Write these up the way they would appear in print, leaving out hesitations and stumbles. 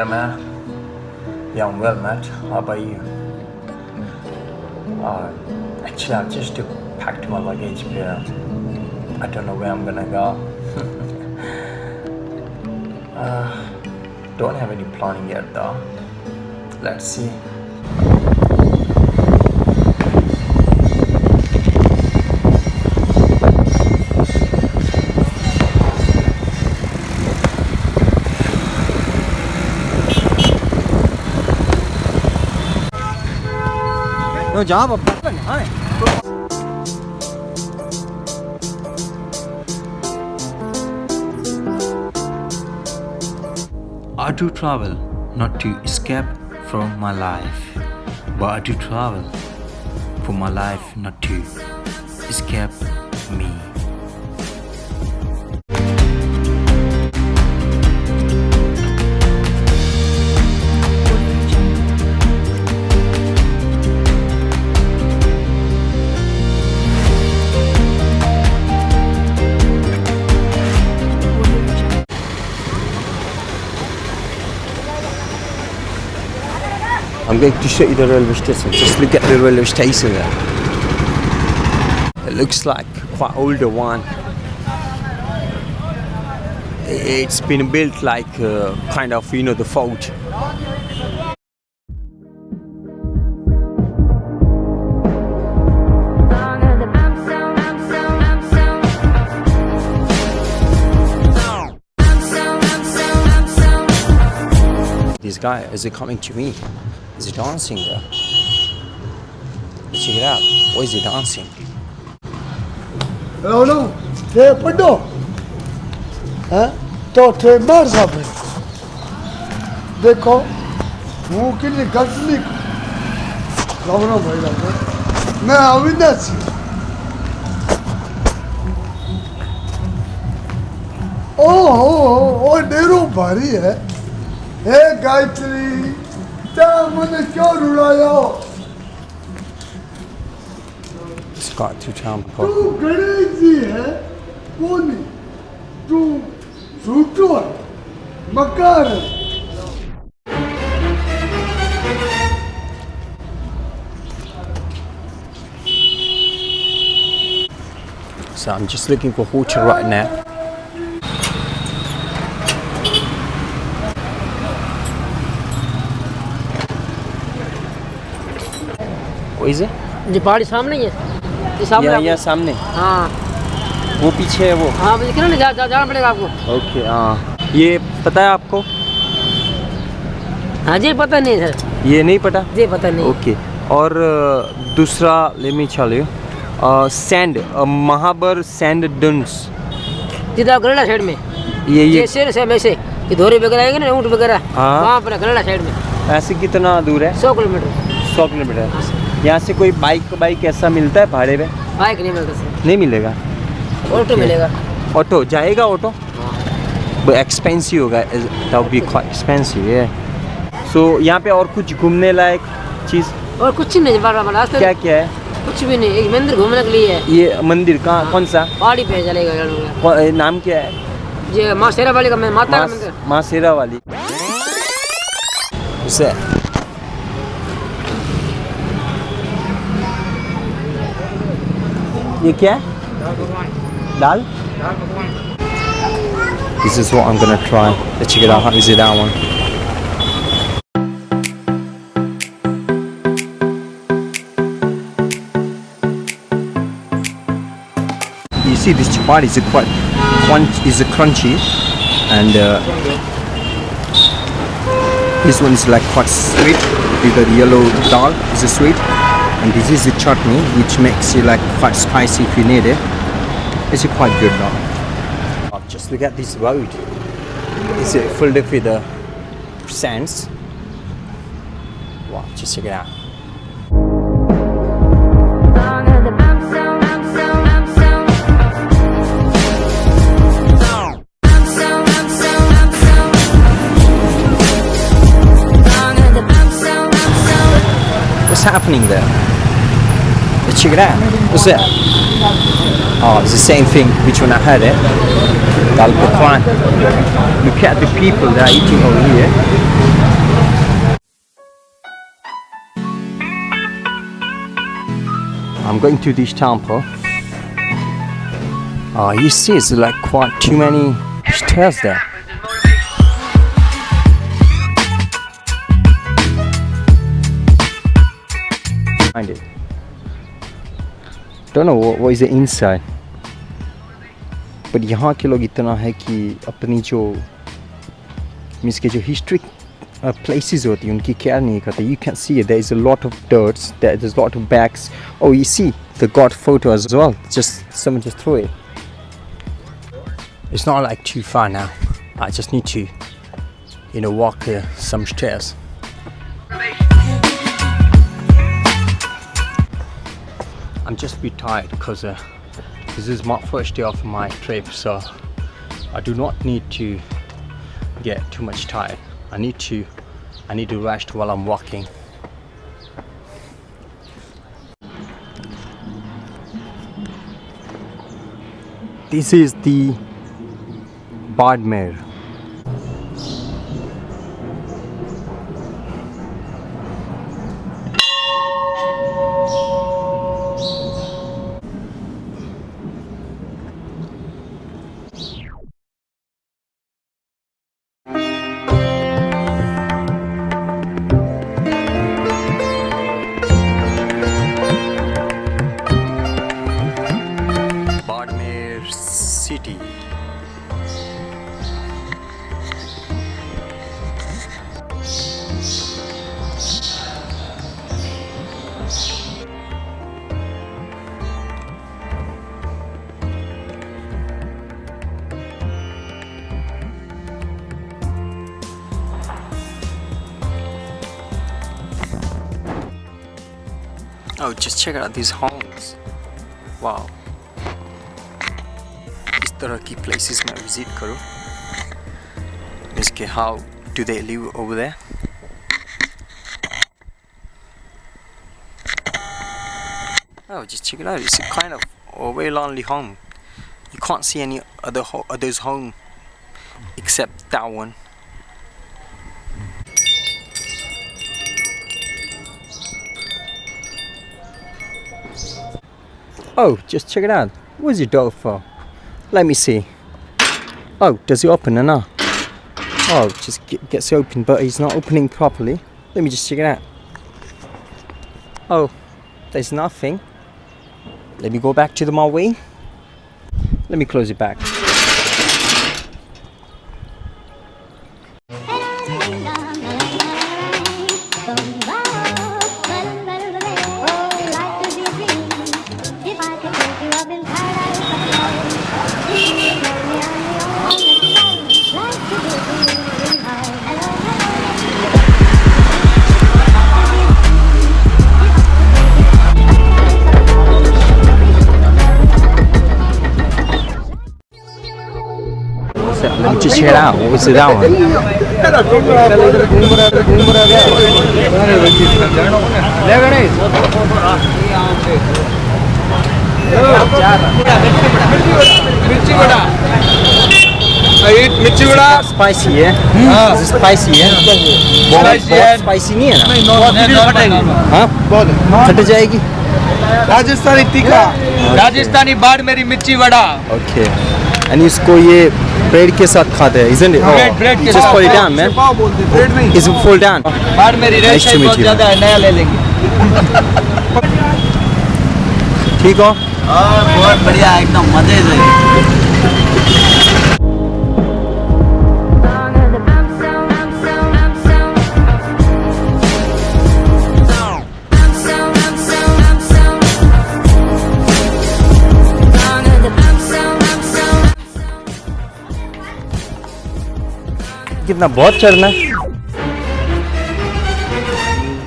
Yeah, man. Yeah, I'm well, Matt. How about you? Actually, I've just packed my luggage, but I don't know where I'm gonna go. Don't have any planning yet, though. Let's see. No, job of that one, huh? I do travel not to escape from my life, but I do travel for my life not to escape me. I'm going to show you the railway station. Just look at the railway station there. It looks like quite older one. It's been built like kind of, you know, the fort. This guy, is he coming to me? Is he dancing there? Check it out. Why is he dancing? Hello, hey, Pando. Huh? तो थे मार साहब देखो वो कितनी गलत नहीं कमरा भाई मैं अविनाश ओ डेरो भारी है हे गायत्री क्या मैंने क्यों रुलाया This guy through town. तू गणेश जी है कौन तू सूटो है मकार है So I'm just looking for hotel right now. What is it? जी पहाड़ी सामने ही है ये सामने यहाँ सामने हाँ वो पीछे है वो हाँ मुझे कितना जाना पड़ेगा आपको ओके हाँ ये पता है आपको हाँ जी पता नहीं सर ये नहीं पता जी पता नहीं ओके और दूसरा let me tell you sand महाबर सैंड डन्स सीधा गरड़ा साइड में ये शेर से में से ये धोरी वगैरह आएंगे ना ऊँट वगैरह हाँ। वहाँ पर गरड़ा साइड में ऐसे कितना दूर है 100 किलोमीटर 100 किलोमीटर यहाँ से कोई बाइक ऐसा मिलता है भाड़े पे बाइक नहीं मिलता सर नहीं मिलेगा ऑटो मिलेगा ऑटो जाएगा ऑटो वो एक्सपेंसिव होगा दैट बी क्वाइट एक्सपेंसिव है सो यहाँ पे और कुछ घूमने लायक चीज़ और कुछ नहीं रास्ते क्या क्या है कुछ भी नहीं एक मंदिर घूमने के लिए है ये मंदिर कहाँ कौन सा पहाड़ी पे चलेगा नाम क्या है ये माँ शेरा वाली का माता का मंदिर माँ शेरा वाली उसे ये क्या है दाल This is what I'm gonna try. Let's check it out. How is it that one? You see, this chapati is quite crunchy, and this one is like quite sweet. The yellow dal is sweet, and this is the chutney, which makes it like quite spicy if you need it. It's quite good though. Just look at this road. It's filled up with sands. Wow, just check it out. What's happening there? check it out. What's that? Oh, it's the same thing which when I had it. Dal Pakwan. Look at the people that are eating over here. I'm going to this temple. Oh, you see, it's like quite too many stairs there. Find it. Don't know what is the inside. But यहाँ के लोग इतना है कि अपनी जो means के जो हिस्ट्रिक places होती हैं उनकी केयर नहीं करते. You can see there is a lot of dirts, there's a lot of bags. Oh, you see the God photo as well. Someone just threw it. It's not like too far now. I just need to, walk some stairs. I'm just a bit tired because this is my first day of my trip, so I do not need to get too much tired. I need to rest while I'm walking. This is the Badmer. City. Oh, just check out these homes. Wow. इस तरह की places में visit करो. इसके how do they live over there? Oh, just check it out. It's a kind of a very lonely home. You can't see any others home except that one. Oh, just check it out. What's your dog for? Let me see. Oh, does it open or not? Oh, just gets open, but he's not opening properly. Let me just check it out. Oh, there's nothing. Let me go back to my way. Let me close it back. Let me just check it out. What's it that one? मिर्ची vada Spicy, yeah? Is it spicy, yeah? बहुत spicy नहीं है ना? हाँ? फट जाएगी? राजस्थानी तीखा राजस्थानी बाड़मेरी मिर्ची वड़ा Okay. And इसको ये bread के साथ खाते हैं, isn't it? bread के Just साथ put it down, man. Bread नहीं Is it full down? बाड़मेरी रेट बहुत ज़्यादा है नया ले लेंगे ठीक हो? बहुत बढ़िया एकदम मजे से कितना बहुत चढ़ना है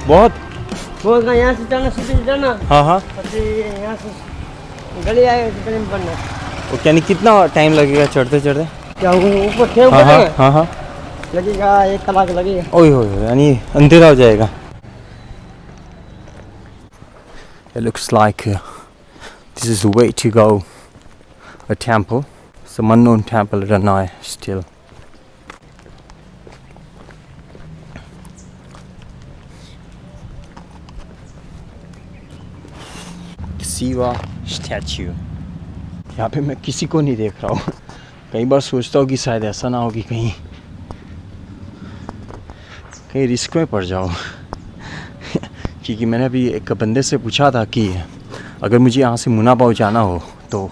बहुत बहुत यहाँ से चढ़ना सीधे चढ़ना हाँ यहाँ से गली आए गली में बनना वो यानी कितना टाइम लगेगा चढ़ते चढ़ते क्या ऊपर थे हाँ लगेगा 1 कलाक लगेगा ओह यानी अंधेरा हो जाएगा It looks like this is the way to go. A temple. Some unknown temple. I don't know still. Shiva statue. यहाँ पे मैं किसी को नहीं देख रहा हूँ. कई बार सोचता हूँ कि शायद ऐसा ना हो कि कहीं रिस्क में पड़ जाओ. क्योंकि मैंने अभी एक बंदे से पूछा था कि अगर मुझे यहाँ से मुनाबाव जाना हो तो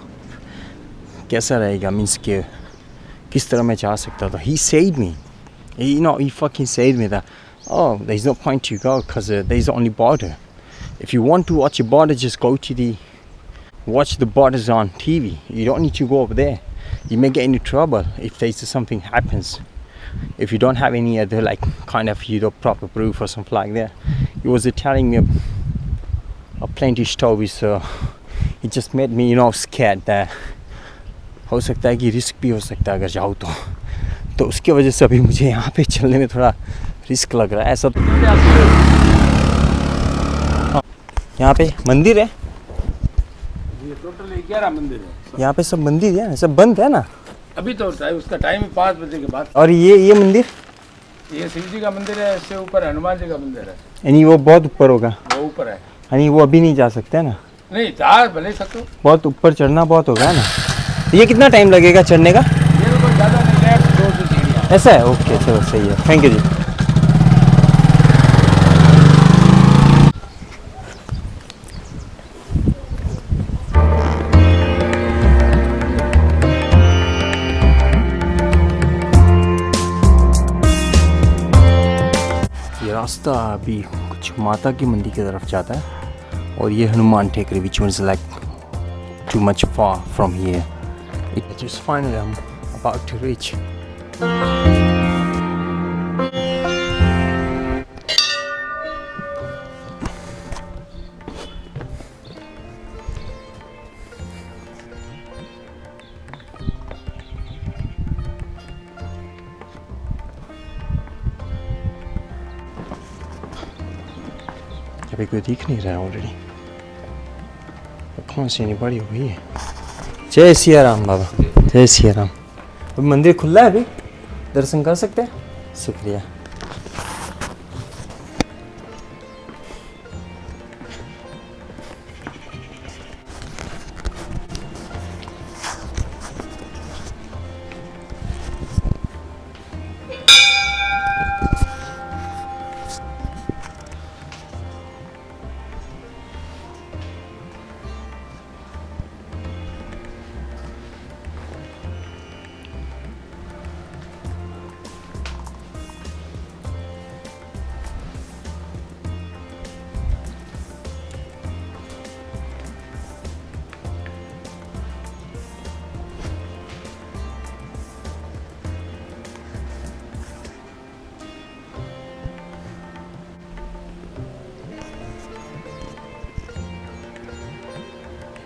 कैसा रहेगा, मीन्स के किस तरह मैं जा सकता था. He said me, he fucking said me that, oh, there's no point to go because there's only border. If you want to watch a border, just go to watch the borders on TV. You don't need to go over there. You may get into trouble if there's something happens. If you don't have any other kind of proper proof or something like that. He was telling me a plenty story, so it just made me scared that हो सकता है कि risk भी हो सकता है अगर जाऊँ तो उसकी वजह से अभी मुझे यहाँ पे चलने में थोड़ा रिस्क लग रहा है. ऐसा यहाँ पे मंदिर है. ये टोटल 11 मंदिर है. यहाँ पे सब मंदिर है, सब बंद है ना अभी तो उसका टाइम 5 बजे के बाद. और ये मंदिर, ये शिव जी का मंदिर है. इससे ऊपर हनुमान जी का मंदिर है. यानी वो बहुत ऊपर होगा. वो ऊपर है. यानी वो अभी नहीं जा सकते है ना. नहीं जा भले सकते. बहुत ऊपर चढ़ना बहुत होगा है ना. ये कितना टाइम लगेगा चढ़ने का? ये तो कोई ज़्यादा नहीं है. 2 से 3 ऐसा है. ओके चलो सही है. थैंक यू जी. रास्ता अभी कुछ माता की मंदिर की तरफ जाता है और ये Hanuman Tekri which was like too much far from here. It just finally I'm about to reach. अभी कोई दिख नहीं रहा है ऑलरेडी. कौन सी नहीं बड़ी हुई है. जय सिया राम बाबा. जय सिया राम. अभी मंदिर खुला है, अभी दर्शन कर सकते हैं. शुक्रिया.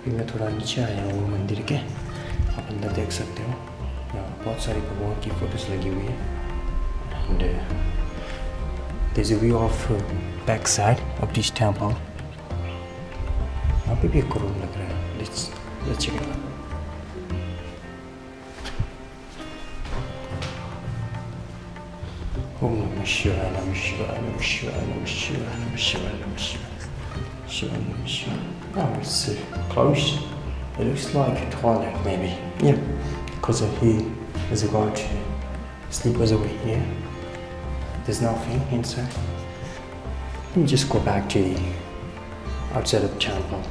मैं थोड़ा नीचे आया हूँ मंदिर के. आप अंदर देख सकते हो. यहाँ बहुत सारी भगवान की फोटोज लगी हुई है. And there is a view of back side of this temple. यहाँ पे भी एक रूम लग रहा है. Let's check it out. ओम नमः शिवाय. नमः शिवाय. नमः शिवाय. नमः शिवाय. नमः शिवाय. नमः शिवाय. Shiva, Shiva. Oh, it's closed. It looks like a toilet, maybe. Yeah, because he is about to sleep was over here. There's nothing inside. Let me just go back to the outside of the temple.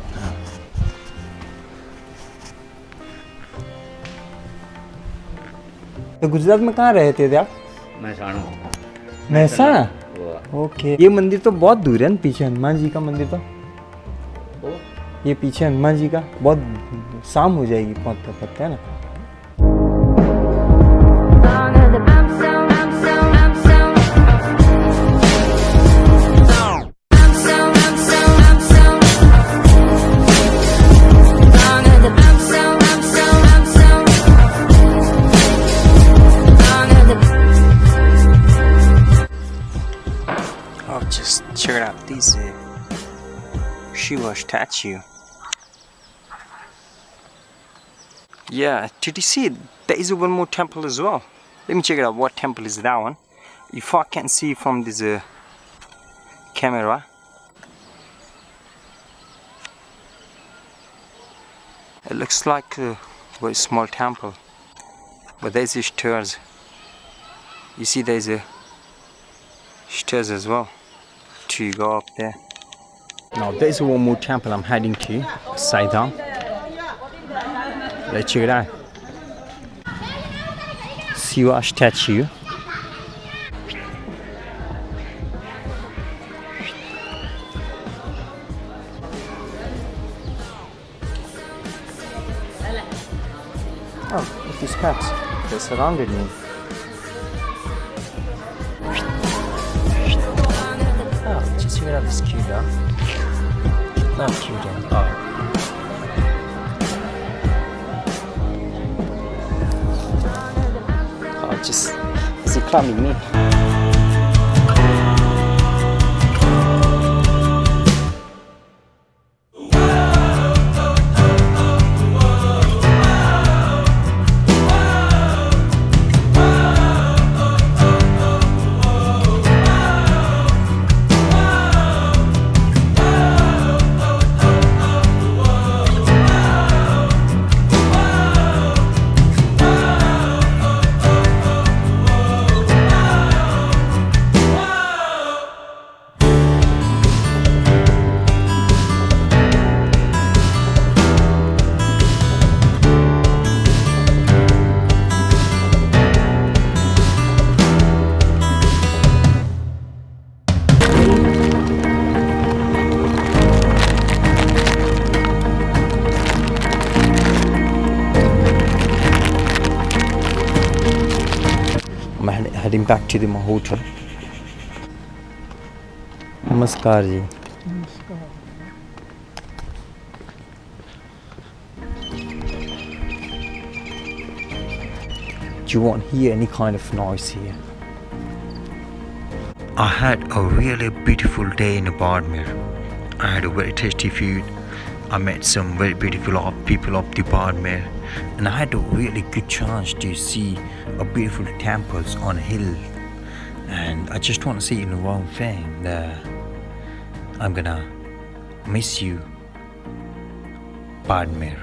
तो गुजरात में कहाँ रहते थे आप? Mehsana. Okay. ये मंदिर तो बहुत दूर है ना. पीछे हनुमान जी का मंदिर तो. ये पीछे हनुमान जी का बहुत शाम हो जाएगी पहुंचते पहुंचते है ना. Oh, just check it out. These Shiva Shiva statue. Yeah, did you see it? There is one more temple as well. Let me check it out. What temple is that one? If I can see from this camera, it looks like a very small temple, but there's the stairs. You see, there's a stairs as well to go up there. Now there's one more temple I'm heading to, Saidam. Let's check it out. Shiva statue. Oh, look at these cats. They surrounded me. Oh, just check it out, this cute dog. Not cute dog. Oh. Is he climbing me? I'm heading back to my hotel. Namaskar ji. You won't hear any kind of noise here. I had a really beautiful day in Bardmer. I had a very tasty food. I met some very beautiful people of the Bardmer, and I had a really good chance to see a beautiful temples on a hill. And I just want to say in one thing that I'm gonna miss you, Bardmer.